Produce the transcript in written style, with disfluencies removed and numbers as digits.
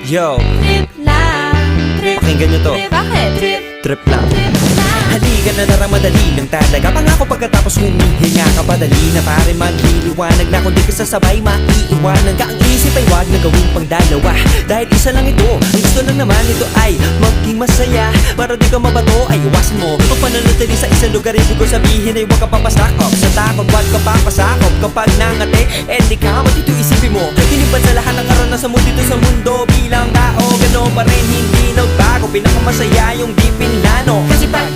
Yo, Trip lang, trip. pakinggan nyo to. Bakit? Trip Trip lang. lang. Halika na tara, madali lang talaga. Pangako pagkatapos humihinga ka padali na pare magliliwanag na kung di ka sasabay maiiwanan ka. Ang isip ay wag na gawing pang dalawa, dahil isa lang ito. Ang gusto lang naman ito ay maging masaya. Para di ka mabato ay iwasan mo pag pananatili sa isang lugar. Ibig ko sabihin ay wag ka papasakop sa takot, wag ka papasakop. Kapag nangate, di ka matito isipin mo. Tinipan sa lahat ng karanasan mo dito sa mundo. Bilang tao, gano'n pa rin hindi nagbago. Pinakamasaya yung di pinlano. Kasi pag